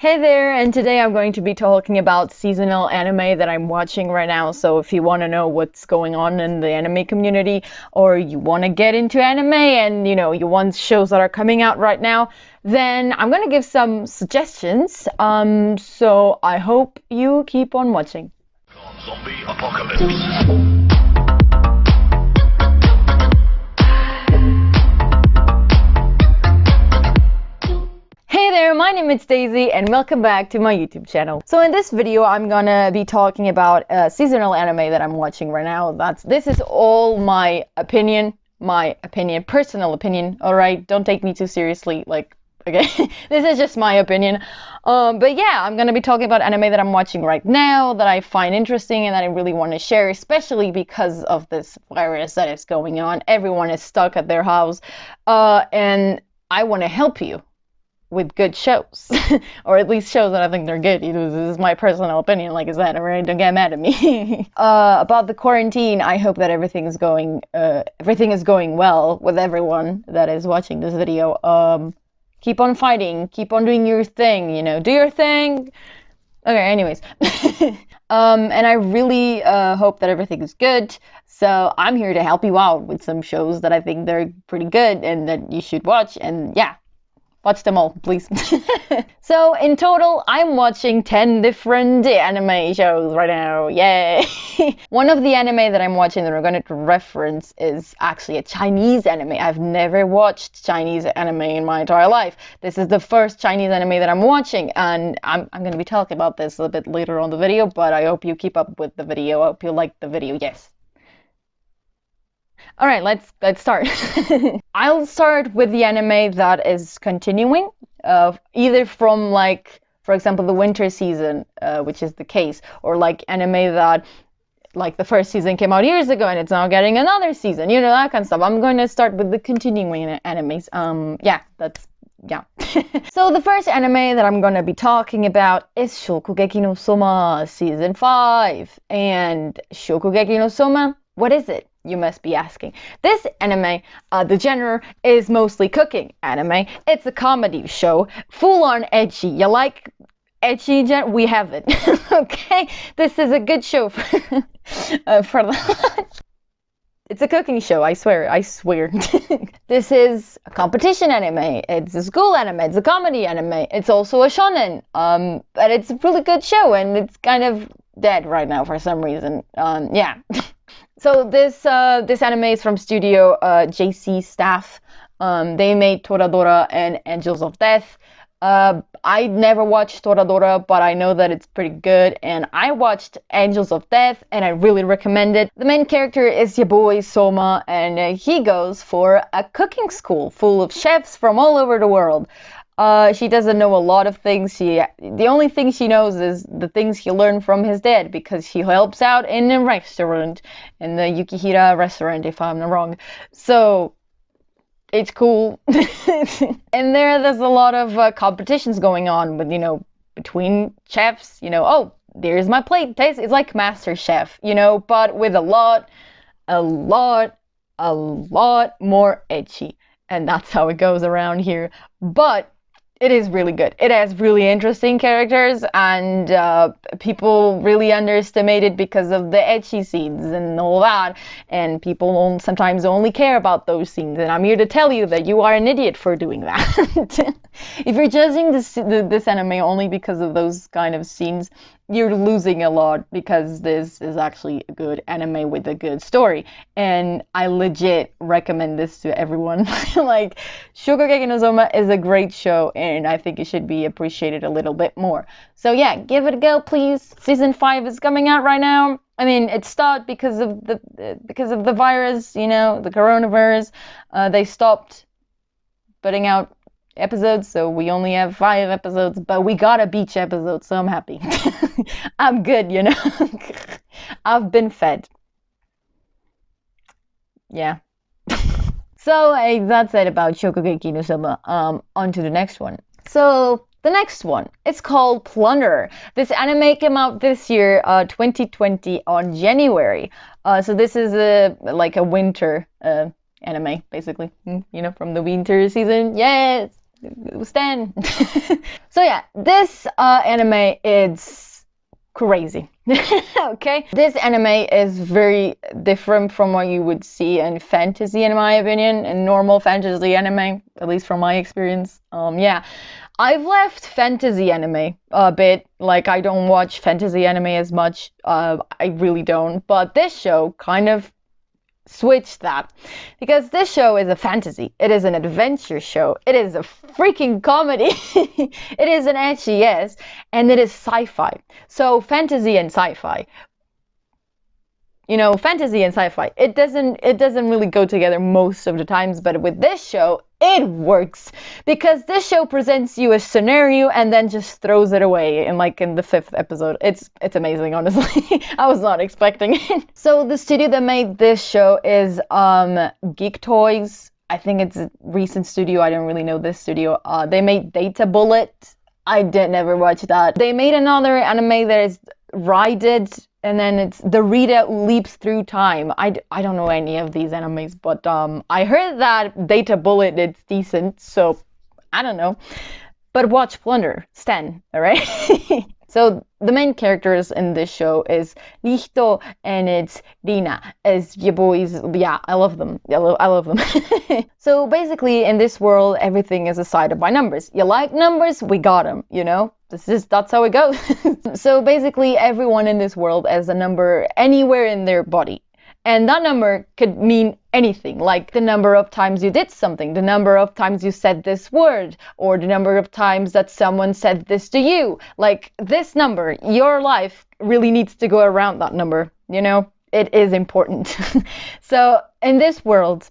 Hey there, and today I'm going to be talking about seasonal anime that I'm watching right now. So if you want to know what's going on in the anime community, or you want to get into anime and you want shows that are coming out right now, then I'm going to give some suggestions. So I hope you keep on watching. Zombie apocalypse. Hey there, my name is Daisy and welcome back to my YouTube channel. So in this video I'm gonna be talking about a seasonal anime that I'm watching right now. This is all my opinion, personal opinion, alright? Don't take me too seriously, okay? This is just my opinion. But yeah, I'm gonna be talking about anime that I'm watching right now that I find interesting and that I really want to share, especially because of this virus that is going on. Everyone is stuck at their house, and I want to help you with good shows, or at least shows that I think they're good. This is my personal opinion, like I said, alright? Don't get mad at me. About the quarantine, I hope that everything is going well with everyone that is watching this video. Keep on fighting, keep on doing your thing, do your thing. Okay, anyways. And I really hope that everything is good. So I'm here to help you out with some shows that I think they're pretty good and that you should watch, and yeah. Watch them all, please. So in total, I'm watching 10 different anime shows right now. Yay! One of the anime that I'm watching that I'm going to reference is actually a Chinese anime. I've never watched Chinese anime in my entire life. This is the first Chinese anime that I'm watching, and I'm going to be talking about this a bit later on the video, but I hope you keep up with the video. I hope you like the video. Yes. Alright, let's start. I'll start with the anime that is continuing, either from, for example, the winter season, which is the case, or anime that, the first season came out years ago and it's now getting another season, that kind of stuff. I'm going to start with the continuing animes. Yeah. So the first anime that I'm going to be talking about is Shougeki no Soma Season 5. And Shougeki no Soma, what is it? You must be asking. This anime, the genre is mostly cooking anime. It's a comedy show, full on edgy. You like edgy? We have it. Okay, this is a good show for that. It's a cooking show, I swear. This is a competition anime, it's a school anime, it's a comedy anime, it's also a shonen. But it's a really good show and it's kind of dead right now for some reason. Yeah. So this anime is from Studio JC Staff. They made Toradora and Angels of Death. I never watched Toradora, but I know that it's pretty good, and I watched Angels of Death, and I really recommend it. The main character is your boy Soma, and he goes for a cooking school full of chefs from all over the world. She doesn't know a lot of things. The only thing she knows is the things he learned from his dad, because he helps out in a restaurant, in the Yukihira restaurant, if I'm not wrong. So it's cool. And there's a lot of competitions going on with, between chefs, oh, there's my plate. Taste. It's like Master Chef, but with a lot more edgy. And that's how it goes around here. But it is really good. It has really interesting characters, and people really underestimate it because of the edgy scenes and all that. And people sometimes only care about those scenes. And I'm here to tell you that you are an idiot for doing that. If you're judging this anime only because of those kind of scenes, you're losing a lot, because this is actually a good anime with a good story, and I legit recommend this to everyone. Shougeki no Soma is a great show, and I think it should be appreciated a little bit more. So yeah, give it a go, please. Season 5 is coming out right now. I mean, it stopped because of the virus, the coronavirus. They stopped putting out episodes, so we only have 5 episodes, but we got a beach episode, so I'm happy. I'm good, I've been fed. Yeah. So that's it about Shougeki no Soma. On to the next one. So the next one, it's called Plunder. This anime came out this year, 2020, on January. So this is a winter anime, basically, from the winter season. Yes. Stan. So yeah, this anime is crazy. Okay, this anime is very different from what you would see in fantasy, in my opinion, in normal fantasy anime, at least from my experience. Yeah, I've left fantasy anime a bit. Like, I don't watch fantasy anime as much. I really don't. But this show kind of switch that, because this show is a fantasy, it is an adventure show, it is a freaking comedy, it is an ecchi, yes, and it is sci-fi. So fantasy and sci-fi, fantasy and sci-fi, it doesn't really go together most of the times, but with this show it works, because this show presents you a scenario and then just throws it away in the 5th episode. It's amazing, honestly. I was not expecting it. So the studio that made this show is Geek Toys. I think it's a recent studio. I don't really know this studio. They made Data Bullet. I did never watch that. They made another anime that is Raided, and then it's The Rita Leaps Through Time. I don't know any of these animes, but I heard that Data Bullet is decent, so I don't know. But watch Plunder, Stan, alright? So the main characters in this show is Lichto and it's Rina. As your boys, yeah, I love them. I love them. So basically in this world, everything is decided by numbers. You like numbers? We got them, that's how it goes. So basically everyone in this world has a number anywhere in their body. And that number could mean anything, like the number of times you did something, the number of times you said this word, or the number of times that someone said this to you. Like, this number, your life really needs to go around that number, It is important. So in this world,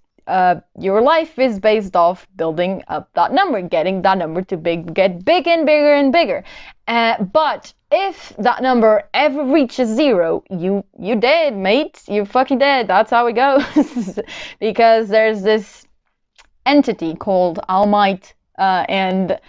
your life is based off building up that number, getting that number to get big and bigger and bigger. But if that number ever reaches 0, you dead, mate. You're fucking dead. That's how it goes. Because there's this entity called All Might, and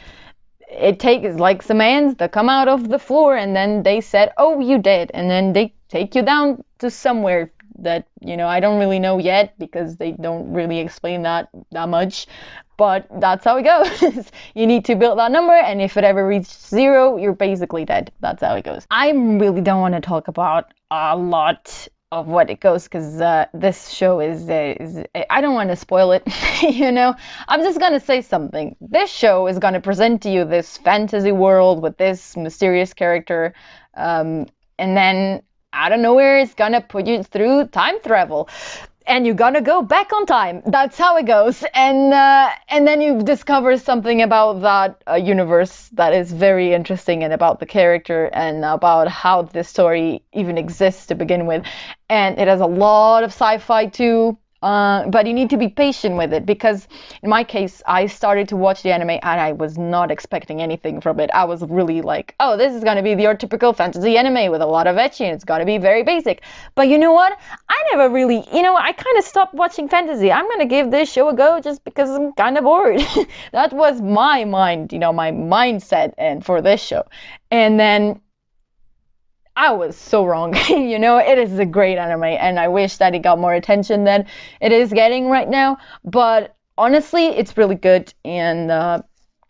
it takes some ants that come out of the floor, and then they said, "Oh, you dead," and then they take you down to somewhere that I don't really know yet, because they don't really explain that much, but that's how it goes. You need to build that number, and if it ever reaches 0, you're basically dead. That's how it goes. I really don't want to talk about a lot of what it goes, because this show is I don't want to spoil it. I'm just gonna say something. This show is gonna present to you this fantasy world with this mysterious character, and then out of nowhere, it's gonna put you through time travel, and you're gonna go back on time. That's how it goes. And then you discover something about that universe that is very interesting, and about the character, and about how this story even exists to begin with. And it has a lot of sci-fi too. But you need to be patient with it, because in my case, I started to watch the anime and I was not expecting anything from it. I was really like, oh, this is going to be your typical fantasy anime with a lot of ecchi, and it's going to be very basic. But you know what? I never really, I kind of stopped watching fantasy. I'm going to give this show a go just because I'm kind of bored. That was my mind, my mindset and for this show. And then I was so wrong. It is a great anime, and I wish that it got more attention than it is getting right now. But honestly, it's really good, and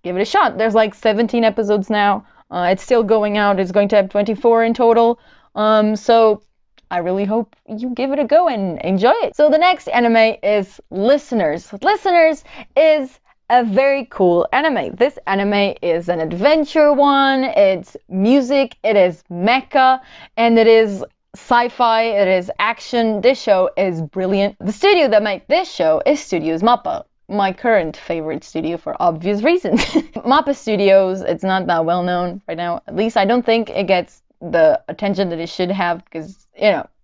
give it a shot. There's 17 episodes now. It's still going out. It's going to have 24 in total. So I really hope you give it a go and enjoy it. So the next anime is Listeners. Listeners is a very cool anime. This anime is an adventure one, it's music, it is mecha, and it is sci-fi, it is action. This show is brilliant. The studio that made this show is Studios Mappa, my current favorite studio for obvious reasons. Mappa Studios, it's not that well known right now. At least I don't think it gets the attention that it should have, because,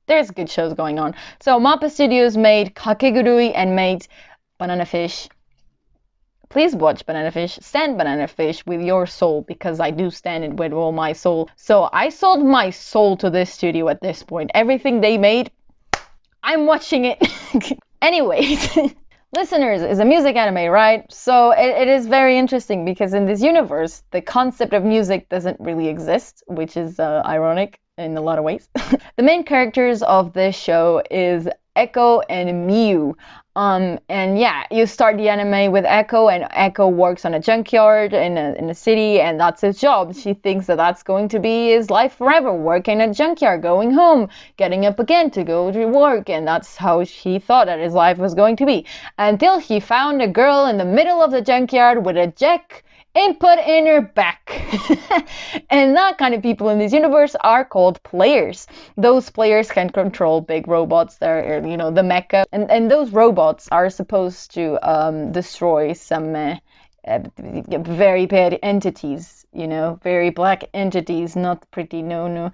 there's good shows going on. So Mappa Studios made Kakegurui and made Banana Fish. Please watch Banana Fish. Stand Banana Fish with your soul, because I do stand it with all my soul. So I sold my soul to this studio at this point. Everything they made, I'm watching it. Anyways, Listeners is a music anime, right? So it is very interesting, because in this universe, the concept of music doesn't really exist, which is ironic in a lot of ways. The main characters of this show is Echo and Miu. And yeah, you start the anime with Echo, and Echo works on a junkyard in a city, and that's his job. She thinks that that's going to be his life forever, working at a junkyard, going home, getting up again to go to work, and that's how he thought that his life was going to be. Until he found a girl in the middle of the junkyard with a jack input in her back. And that kind of people in this universe are called players. Those players can control big robots. They're, the mecha. And those robots are supposed to destroy some very bad entities, very black entities, not pretty, no.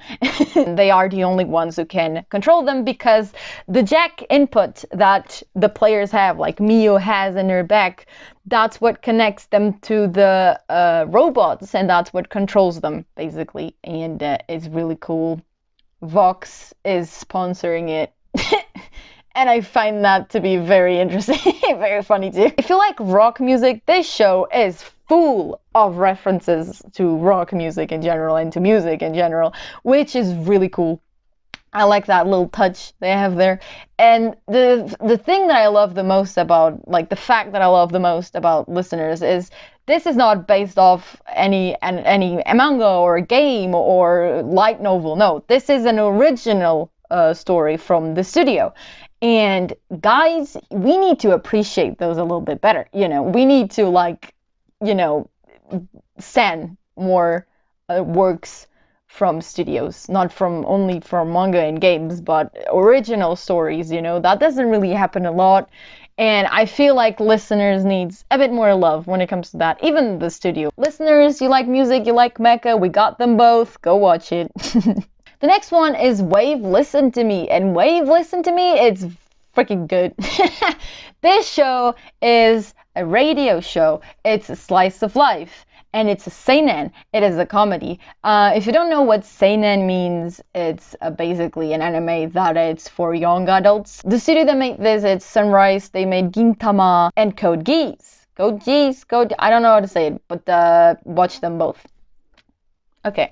They are the only ones who can control them, because the jack input that the players have, like Mio has in her back, that's what connects them to the robots, and that's what controls them, basically. And it's really cool. Vox is sponsoring it. And I find that to be very interesting, very funny too. If you like rock music, this show is full of references to rock music in general and to music in general, which is really cool. I like that little touch they have there. And the thing that I love the most about, like the fact that I love the most about Listeners is this is not based off any manga or game or light novel. No, this is an original story from the studio. And guys, we need to appreciate those a little bit better. We need to send more works from studios, not only from manga and games, but original stories. That doesn't really happen a lot. And I feel like Listeners needs a bit more love when it comes to that. Even the studio. Listeners, you like music, you like mecha, we got them both. Go watch it. The next one is Wave Listen to Me, and Wave Listen to Me, it's freaking good. This show is a radio show. It's a slice of life, and it's a seinen. It is a comedy. If you don't know what seinen means, it's basically an anime that it's for young adults. The studio that made this, it's Sunrise. They made Gintama and Code Geass. I don't know how to say it, but watch them both. Okay.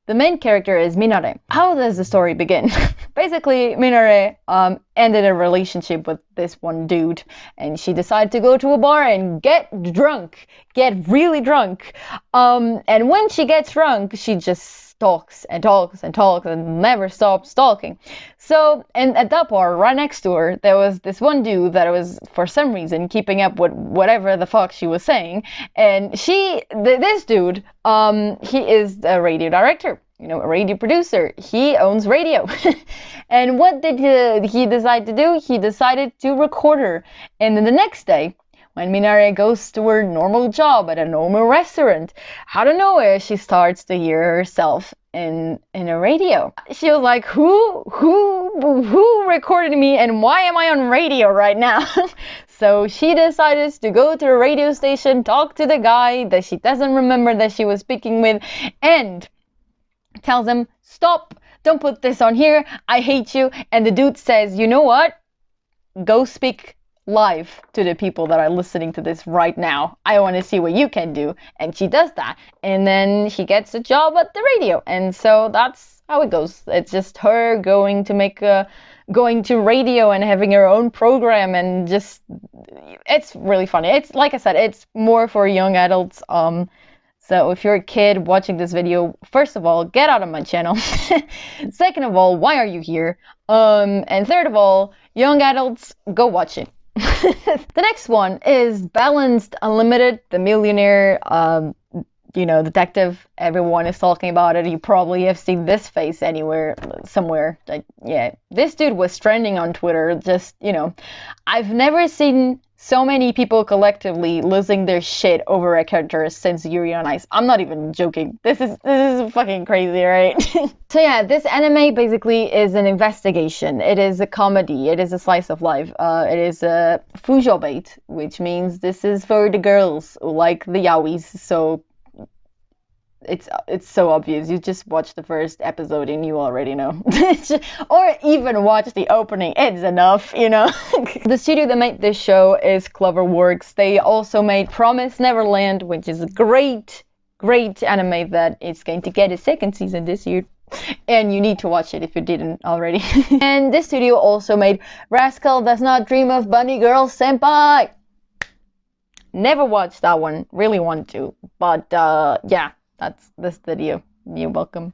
The main character is Minare. How does the story begin? Basically, Minare ended a relationship with this one dude, and she decided to go to a bar and get really drunk. And when she gets drunk, she just talks and talks and talks and never stops talking. So, and at that bar right next to her, there was this one dude that was, for some reason, keeping up with whatever the fuck she was saying. And this dude, he is a radio director, a radio producer. He owns radio. And what did he decide to do? He decided to record her. And then the next day, when Minare goes to her normal job at a normal restaurant, out of nowhere she starts to hear herself in a radio. She was like, who recorded me, and why am I on radio right now? So she decided to go to the radio station, talk to the guy that she doesn't remember that she was speaking with, and tells him, stop, don't put this on here, I hate you. And the dude says, you know what? Go speak live to the people that are listening to this right now. I want to see what you can do. And she does that. And then she gets a job at the radio. And so that's how it goes. It's just her going to radio and having her own program, and just, it's really funny. It's, like I said, it's more for young adults. So if you're a kid watching this video, first of all, get out of my channel. Second of all, why are you here? And third of all, young adults, go watch it. The next one is Balanced Unlimited, the Millionaire, detective. Everyone is talking about it. You probably have seen this face somewhere. Yeah, this dude was trending on Twitter. Just, I've never seen so many people collectively losing their shit over a character since Yuri on Ice. I'm not even joking. This is fucking crazy, right? So yeah, this anime basically is an investigation. It is a comedy. It is a slice of life. It is a fujobait, which means this is for the girls who like the yaois. So it's so obvious. You just watch the first episode and you already know. Or even watch the opening. It's enough, The studio that made this show is Cloverworks. They also made Promise Neverland, which is a great anime that is going to get a second season this year. And you need to watch it if you didn't already. And this studio also made Rascal Does Not Dream of Bunny Girl Senpai. Never watched that one, really want to, but yeah, that's this video. You're welcome.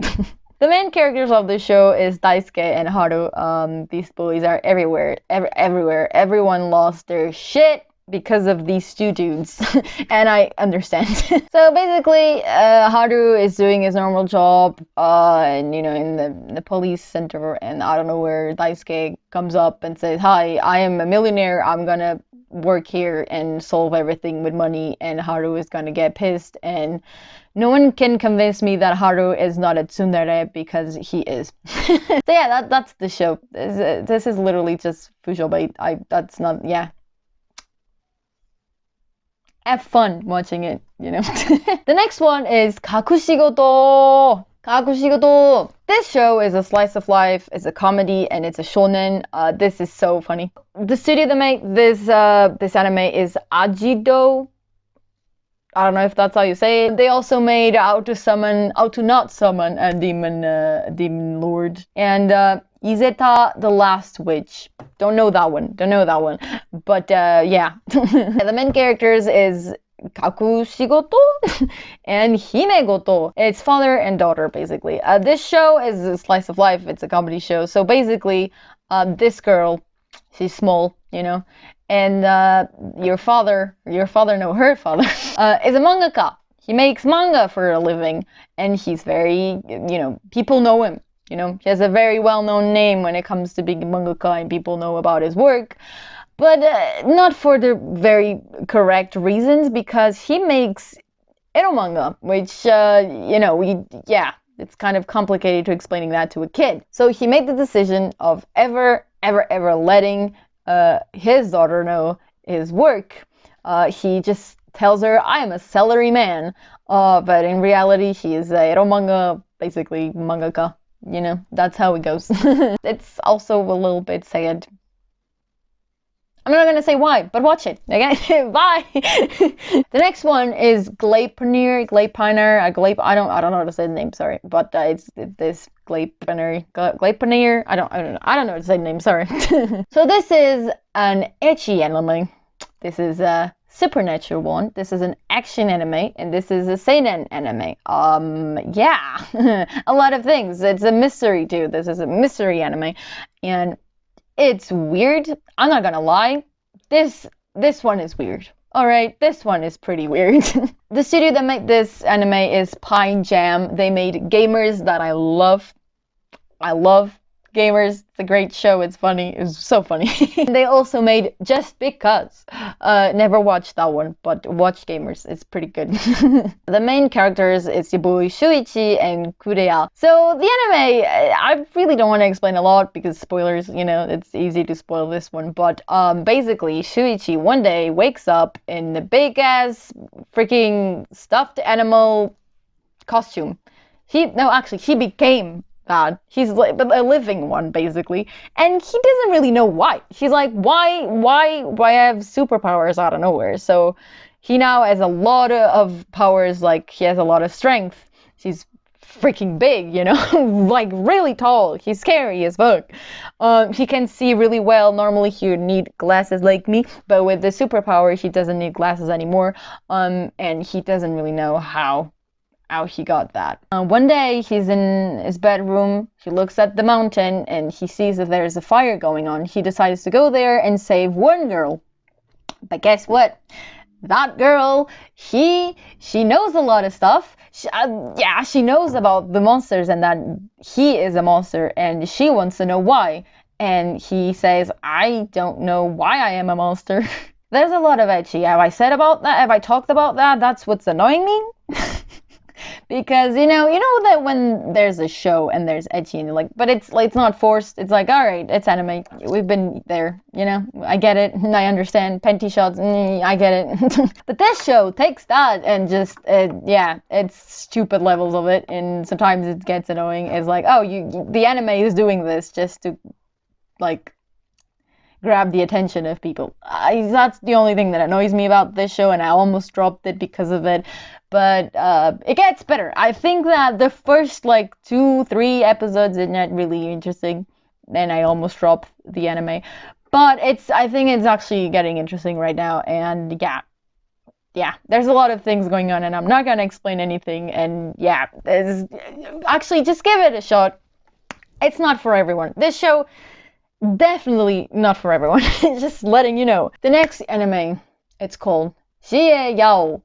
The main characters of the show is Daisuke and Haru. These boys are everywhere, everywhere. Everyone lost their shit because of these two dudes, and I understand. So basically, Haru is doing his normal job, and you know, in the police center, and I don't know where Daisuke comes up and says, "Hi, I am a millionaire. I'm gonna work here and solve everything with money," and Haru is gonna get pissed, and no one can convince me that Haru is not a tsundere because he is. So yeah, that's the show. This is literally just Fujo bait. That's not, yeah. Have fun watching it, you know. The next one is Kakushigoto. Kakushigoto. This show is a slice of life, it's a comedy, and it's a shonen. This is so funny. The studio that made this anime is Ajido. I don't know if that's how you say it. They also made How to Not Summon a Demon Lord, and Izeta the Last Witch. Don't know that one. But yeah. The main characters is Kakushigoto and Himegoto. It's father and daughter, basically. This show is a slice of life. It's a comedy show. So basically, this girl, she's small, you know, and her father, is a mangaka. He makes manga for a living, and he's very, you know, people know him. You know, he has a very well-known name when it comes to being a mangaka, and people know about his work. But not for the very correct reasons, because he makes eromanga, which, you know, it's kind of complicated to explaining that to a kid. So he made the decision of ever letting his daughter know his work. He just tells her, I am a salary man, but in reality, he is a eromanga, basically mangaka. You know, that's how it goes. It's also a little bit sad. I'm not gonna say why, but watch it. Okay, bye. The next one is Glaber. I don't know how to say the name. Sorry, but it's this Glaber. I don't know how to say the name. Sorry. So this is an ecchi anime. This is a supernatural one. This is an action anime, and this is a seinen anime. Yeah, a lot of things. It's a mystery too. This is a mystery anime, and it's weird. I'm not gonna lie. This one is weird. Alright, this one is pretty weird. The studio that made this anime is Pine Jam. They made Gamers that I love. I love Gamers. It's a great show. It's funny. It's so funny. They also made Just Because. Never watched that one, but watch Gamers. It's pretty good. The main characters is your boy Shuichi and Kureya. So the anime, I really don't want to explain a lot because spoilers, you know, it's easy to spoil this one. But basically, Shuichi one day wakes up in a big ass freaking stuffed animal costume. He became that. He's like a living one, basically, and he doesn't really know why. He's like, why I have superpowers out of nowhere? So he now has a lot of powers. Like, he has a lot of strength. He's freaking big, you know, like really tall. He's scary as fuck. He can see really well. Normally he would need glasses like me, but with the superpower he doesn't need glasses anymore. And he doesn't really know how he got that. One day he's in his bedroom, he looks at the mountain and he sees that there's a fire going on. He decides to go there and save one girl. But guess what? That girl, she knows a lot of stuff. She knows about the monsters and that he is a monster, and she wants to know why. And he says, I don't know why I am a monster. There's a lot of ecchi. Have I said about that? Have I talked about that? That's what's annoying me. Because you know that when there's a show and there's ecchi and you're like, but it's not forced. It's like, all right, it's anime. We've been there, you know. I get it. I understand. Panty shots. I get it. But this show takes that and just it's stupid levels of it, and sometimes it gets annoying. It's like, oh, the anime is doing this just to like grab the attention of people. That's the only thing that annoys me about this show, and I almost dropped it because of it. but it gets better. I think that the first like 2-3 episodes are not really interesting, and I almost dropped the anime. But I think it's actually getting interesting right now, and yeah, there's a lot of things going on, and I'm not gonna explain anything. And yeah, actually just give it a shot. It's not for everyone. This show, definitely not for everyone. Just letting you know. The next anime, it's called Xie Yao.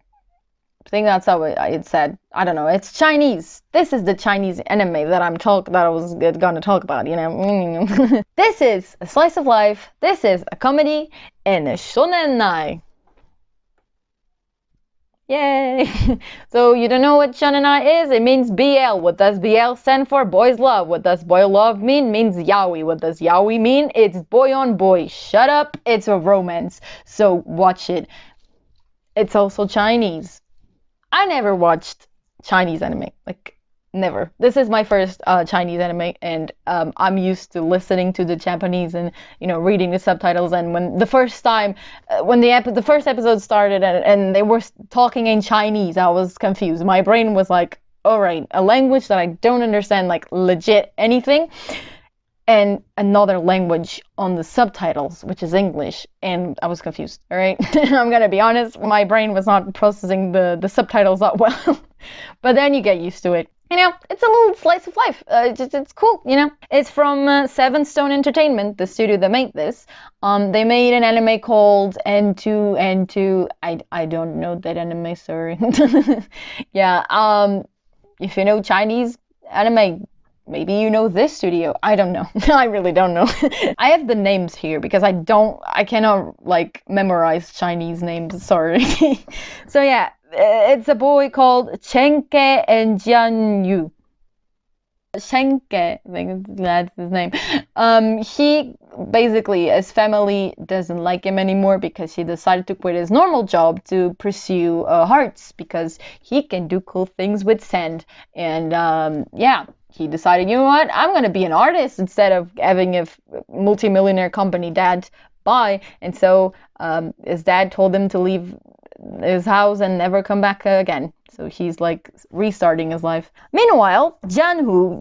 I think that's how it said. I don't know. It's Chinese. This is the Chinese anime that I was gonna talk about. You know. This is a slice of life. This is a comedy and a shonenai. Yay! So you don't know what shonenai is? It means BL. What does BL stand for? Boys love. What does boy love mean? Means yaoi. What does yaoi mean? It's boy on boy. Shut up. It's a romance. So watch it. It's also Chinese. I never watched Chinese anime. Like, never. This is my first Chinese anime, and I'm used to listening to the Japanese and, you know, reading the subtitles. And when the first time, when the first episode started and they were talking in Chinese, I was confused. My brain was like, all right, a language that I don't understand, like legit anything, and another language on the subtitles, which is English, and I was confused. All right, I'm gonna be honest, my brain was not processing the subtitles that well. But then you get used to it. You know, it's a little slice of life. It's cool, you know. It's from Seven Stone Entertainment, the studio that made this. They made an anime called N2. I don't know that anime, sorry. Yeah. If you know Chinese anime, maybe you know this studio. I don't know. I really don't know. I have the names here because I cannot like memorize Chinese names. Sorry. So yeah, it's a boy called Chenke and Jianyu. Shenke, I think that's his name. He basically, his family doesn't like him anymore because he decided to quit his normal job to pursue arts because he can do cool things with sand. And yeah, he decided, you know what, I'm going to be an artist instead of having a multi-millionaire company dad buy. And so his dad told him to leave his house and never come back again. So he's like restarting his life. Meanwhile, Jianyu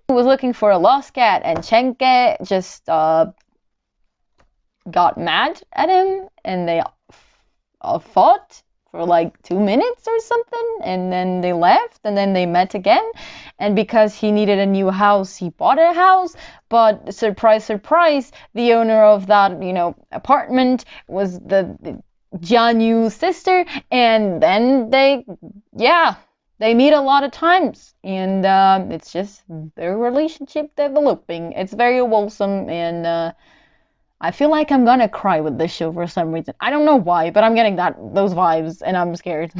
was looking for a lost cat, and Chenke just got mad at him, and they fought for like 2 minutes or something, and then they left, and then they met again. And because he needed a new house, he bought a house. But surprise, surprise, the owner of that, you know, apartment was the Jianyu's sister, and then they meet a lot of times, and it's just their relationship developing. It's very wholesome, and I feel like I'm gonna cry with this show for some reason. I don't know why, but I'm getting those vibes, and I'm scared.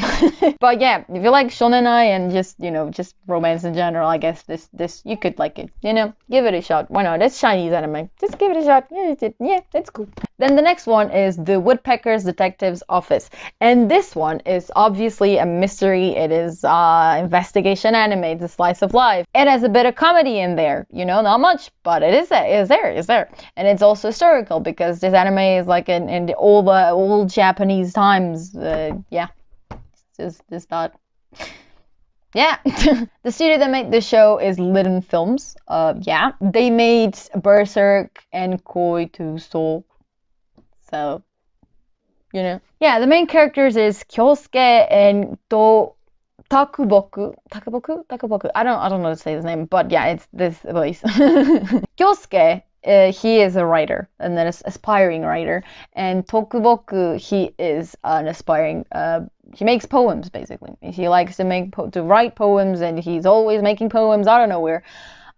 But yeah, if you like shonenai and just, you know, just romance in general, I guess this you could like it. You know, give it a shot. Why not? It's Chinese anime. Just give it a shot. Yeah, it's cool. Then the next one is the Woodpeckers Detective's Office, and this one is obviously a mystery. It is investigation anime. It's a slice of life. It has a bit of comedy in there. You know, not much, but it is there, and it's also historical, because this anime is like in the old Japanese times. Yeah, it's just that. Yeah. The studio that made this show is Litten Films. Yeah, they made Berserk and Koi to Soul. So, you know. Yeah, the main characters is Kyosuke and Takuboku. I don't know how to say his name, but yeah, it's this voice. Kyosuke, he is a writer, and then an aspiring writer, and Tokuboku, he is an aspiring. He makes poems, basically. He likes to write poems, and he's always making poems out of nowhere.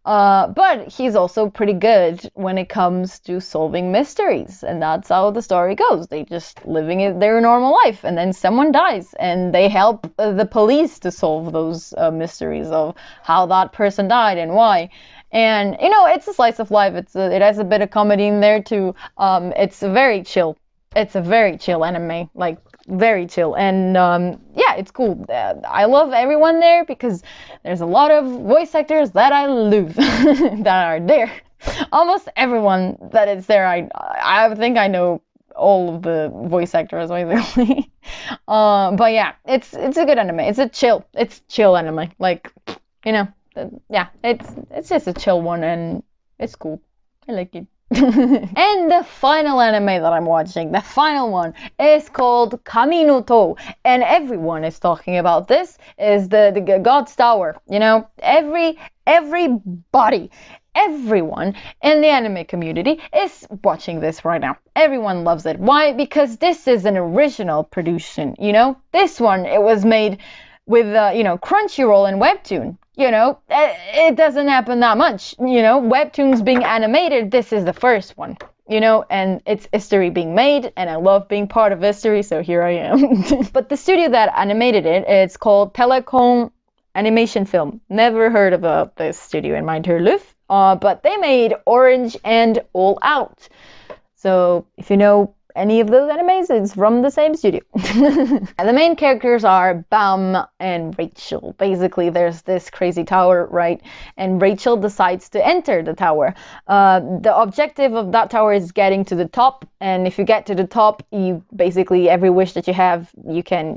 But he's also pretty good when it comes to solving mysteries, and that's how the story goes. They just living their normal life, and then someone dies, and they help the police to solve those mysteries of how that person died and why. And you know, it's a slice of life. It has a bit of comedy in there too. It's very chill. It's a very chill anime, like very chill, and yeah, it's cool. I love everyone there because there's a lot of voice actors that I love that are there. Almost everyone that is there, I think I know all of the voice actors basically. But yeah, it's a good anime. It's chill anime. Like, you know, yeah, it's just a chill one and it's cool. I like it. And the final anime that I'm watching, the final one, is called Kami no To, and everyone is talking about this. Is the God's Tower? You know, everybody, everyone in the anime community is watching this right now. Everyone loves it. Why? Because this is an original production. You know, this one, it was made with Crunchyroll and Webtoon. You know, it doesn't happen that much. You know, Webtoons being animated, this is the first one. You know, and it's history being made, and I love being part of history, so here I am. But the studio that animated it, it's called Telecom Animation Film. Never heard of this studio in my entire life. But they made Orange and All Out. So if you know any of those animes, it's from the same studio. The main characters are Bam and Rachel. Basically, there's this crazy tower, right? And Rachel decides to enter the tower. The objective of that tower is getting to the top. And if you get to the top, you basically, every wish that you have, you can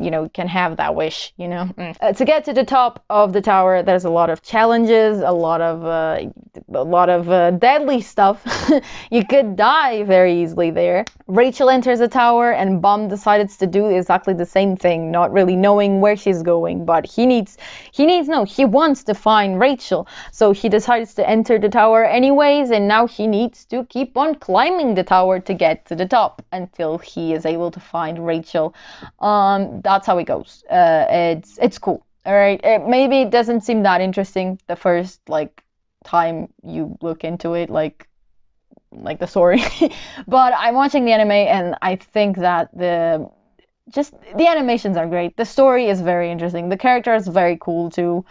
have that wish, you know. To get to the top of the tower, there's a lot of challenges, a lot of deadly stuff. You could die very easily there. Rachel enters the tower, and Bum decides to do exactly the same thing, not really knowing where she's going, but he wants to find Rachel, so he decides to enter the tower anyways, and now he needs to keep on climbing the tower to get to the top until he is able to find Rachel. That's how it goes. It's cool. All right, maybe it doesn't seem that interesting the first time you look into it, like the story. But I'm watching the anime, and I think that the animations are great. The story is very interesting. The character is very cool too.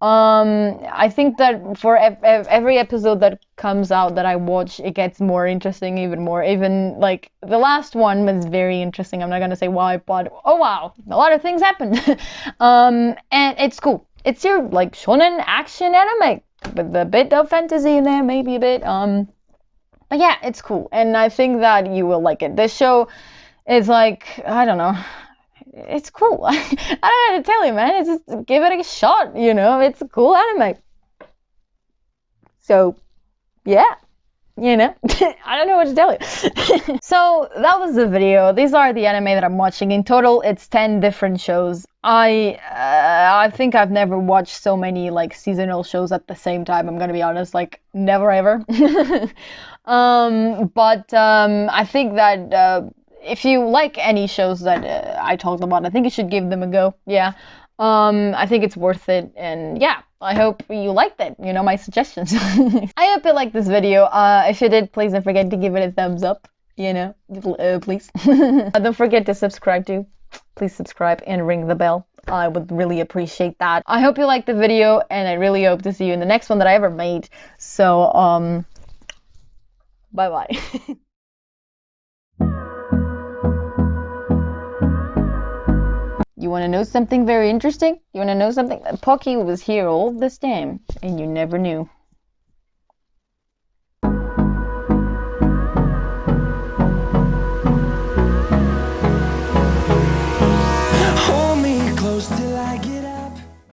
I think that for every episode that comes out that I watch, it gets more interesting, even more. Even like the last one was very interesting. I'm not gonna say why, but oh wow, a lot of things happened. And it's cool. It's your like shonen action anime with a bit of fantasy in there, maybe a bit. But yeah, it's cool, and I think that you will like it. This show is like, I don't know, it's cool. I don't know how to tell you, man. It's just give it a shot, you know. It's a cool anime. So, yeah, you know, I don't know what to tell you. So that was the video. These are the anime that I'm watching. In total, it's 10 different shows. I think I've never watched so many like seasonal shows at the same time. I'm gonna be honest, like never ever. But I think that if you like any shows that I talked about, I think you should give them a go. Yeah. I think it's worth it, and yeah, I hope you liked it, you know, my suggestions. I hope you liked this video. If you did, please don't forget to give it a thumbs up, you know, please. Don't forget to subscribe too. Please subscribe and ring the bell. I would really appreciate that. I hope you liked the video, and I really hope to see you in the next one that I ever made. So, bye-bye. You want to know something very interesting? You want to know something? Pocky was here all this time, and you never knew.